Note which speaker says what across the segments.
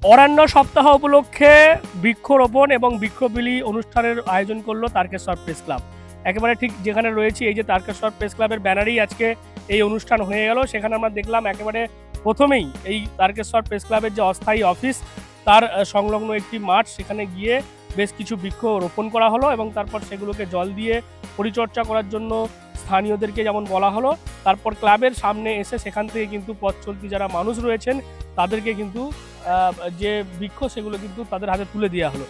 Speaker 1: অরণ্য সপ্তাহ উপলক্ষে বৃক্ষরোপণ এবং বৃক্ষবিলি অনুষ্ঠানের আয়োজন করলো তারকেশ্বর প্রেস ক্লাব। একেবারে ঠিক যেখানে রয়েছে এই যে তারকেশ্বর প্রেস ক্লাবের ব্যানারেই আজকে এই অনুষ্ঠান হয়ে গেল। সেখানে আমরা দেখলাম একেবারে প্রথমেই এই তারকেশ্বর প্রেস ক্লাবের যে অস্থায়ী অফিস তার সংলগ্ন একটি মাঠ, সেখানে গিয়ে বেশ কিছু বৃক্ষ রোপণ করা হলো এবং তারপর সেগুলোকে জল দিয়ে পরিচর্যা করার জন্য স্থানীয়দেরকে যেমন বলা হলো, তারপর ক্লাবের সামনে এসে সেখান থেকে কিন্তু পথ চলতি যারা মানুষ রয়েছেন তাদেরকে কিন্তু যে বৃক্ষ সেগুলো কিন্তু তাদের হাতে তুলে দেওয়া হলো।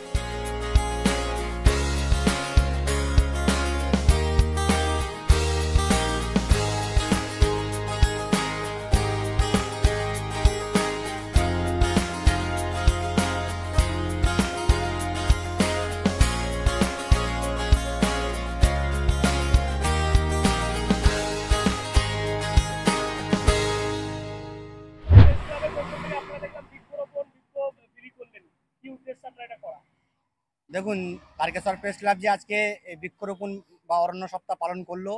Speaker 2: দেখুন, তারকেশ্বর প্রেস ক্লাব যে আজকে বৃক্ষরোপণ বা অরণ্য সপ্তাহ পালন করলো,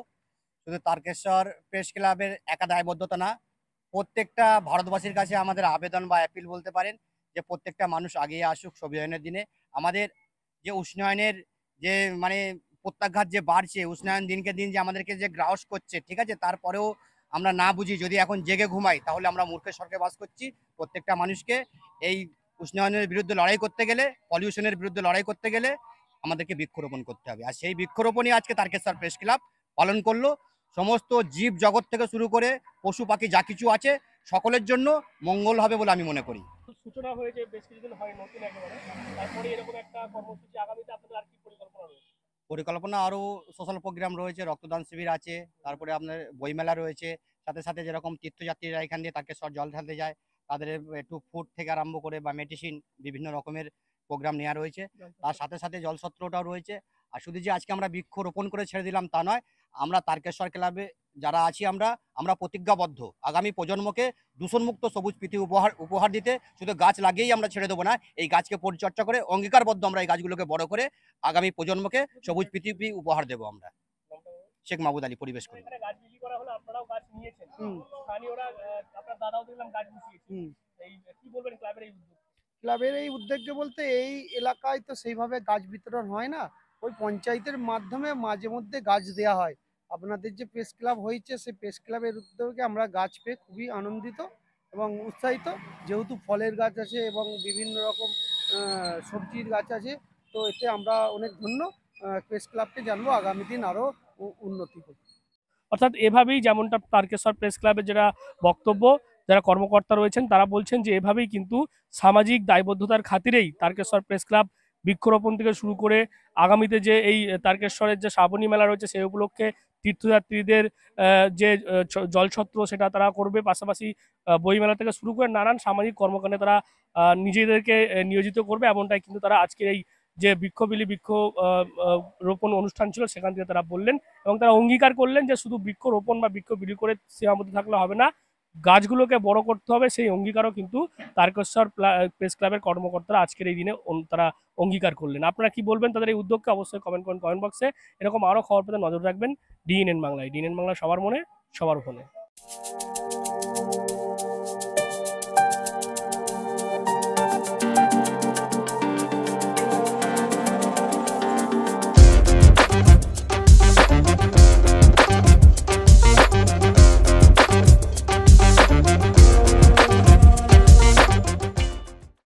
Speaker 2: শুধু তারকেশ্বর প্রেস ক্লাবের একা দায়বদ্ধতা না, প্রত্যেকটা ভারতবাসীর কাছে আমাদের আবেদন বা অ্যাপিল বলতে পারেন যে প্রত্যেকটা মানুষ এগিয়ে আসুক সবুজায়নের দিনে। আমাদের যে উষ্ণায়নের যে মানে প্রত্যাঘাত যে বাড়ছে, উষ্ণায়ন দিনকে দিন যে আমাদেরকে যে গ্রাস করছে, ঠিক আছে, তারপরেও আমরা না বুঝি, যদি এখন জেগে ঘুমাই তাহলে আমরা মূর্খের স্বর্গে বাস করছি। প্রত্যেকটা মানুষকে এই উষ্ণায়নের বিরুদ্ধে লড়াই করতে গেলে, পলিউশনের বিরুদ্ধে লড়াই করতে গেলে আমাদেরকে বৃক্ষরোপণ করতে হবে। আর সেই বৃক্ষরোপণই আজকে তারকেশ্বর প্রেস ক্লাব পালন করলো। সমস্ত জীব জগৎ থেকে শুরু করে পশু পাখি যা কিছু আছে সকলের জন্য মঙ্গল হবে বলে আমি মনে করি।
Speaker 1: সূচনা হয়েছে বেশ কিছুদিন হয় নতুন একেবারে, তারপরে এরকম একটা কর্মসূচি আগামীতে আপনাদের আর কি পরিকল্পনা রয়েছে?
Speaker 2: পরিকল্পনা আরও সোশ্যাল প্রোগ্রাম রয়েছে, রক্তদান শিবির আছে, তারপরে আপনার বইমেলা রয়েছে, সাথে সাথে যেরকম তীর্থযাত্রীরা এখান দিয়ে তারকেশ্বর জল ঢালতে যায় তাদের একটু ফুড থেকে আরম্ভ করে বা মেডিসিন বিভিন্ন রকমের প্রোগ্রাম নেওয়া রয়েছে। তার সাথে সাথে জলসত্রটাও রয়েছে। আর শুধু যে আজকে আমরা বৃক্ষ রোপণ করে ছেড়ে দিলাম তা নয়, আমরা তারকেশ্বর ক্লাবে যারা আছি আমরা প্রতিজ্ঞাবদ্ধ আগামী প্রজন্মকে দূষণমুক্ত সবুজ পৃথিবী উপহার দিতে। শুধু গাছ লাগিয়েই আমরা ছেড়ে দেবো না, এই গাছকে পরিচর্যা করে অঙ্গীকারবদ্ধ আমরা এই গাছগুলোকে বড় করে আগামী প্রজন্মকে সবুজ পৃথিবী উপহার দেবো আমরা। শেখ মাহবুব আলী, পরিবেশ কর্মী।
Speaker 3: ক্লাবের এই উদ্যোগে বলতে এই এলাকায় তো সেইভাবে গাছ বিতরণ হয় না, ওই পঞ্চায়েতের মাধ্যমে মাঝে মধ্যে গাছ দেয়া হয়। আপনাদের যে প্রেস ক্লাব হয়েছে সেই প্রেস ক্লাবের উদ্যোগে আমরা গাছ পেয়ে খুবই আনন্দিত এবং উৎসাহিত, যেহেতু ফলের গাছ আছে এবং বিভিন্ন রকম সবজির গাছ আছে, তো এতে আমরা অনেক ধন্য। প্রেস ক্লাবকে জানবো আগামী দিন আরও উন্নতি করবে।
Speaker 1: অর্থাৎ এভাবেই, যেমনটা তারকেশ্বর প্রেস ক্লাবের যারা বক্তব্য, যারা কর্মকর্তা রয়েছেন তারা বলছেন যে এভাবেই কিন্তু সামাজিক দায়বদ্ধতার খাতিরেই তারকেশ্বর প্রেস ক্লাব বৃক্ষরোপণ থেকে শুরু করে আগামীতে যে এই তারকেশ্বরের যে শ্রাবণী মেলা রয়েছে সেই উপলক্ষে তীর্থযাত্রীদের যে জলছত্র সেটা তারা করবে, পাশাপাশি বইমেলা থেকে শুরু করে নানান সামাজিক কর্মকাণ্ডে তারা নিজেদেরকে নিয়োজিত করবে। এমনটাই কিন্তু তারা আজকের এই যে বৃক্ষ রোপণ অনুষ্ঠান ছিল সেখান থেকে তারা বললেন এবং তারা অঙ্গীকার করলেন যে শুধু বৃক্ষ রোপণ বা বৃক্ষ বিলি করে সীমাবদ্ধ থাকলে হবে না, গাছগুলোকে বড় করতে হবে। সেই অঙ্গীকারও কিন্তু তারকেশ্বর প্রেস ক্লাবের কর্মকর্তারা আজকের এই দিনে তারা অঙ্গীকার করলেন। আপনারা কি বলবেন তাদের এই উদ্যোগকে? অবশ্যই কমেন্ট করুন কমেন্ট বক্সে। এরকম আরও খবর পেতে নজর রাখবেন ডিএনএন বাংলায়। ডিএনএন বাংলা সবার মনে, সবার ফোনে।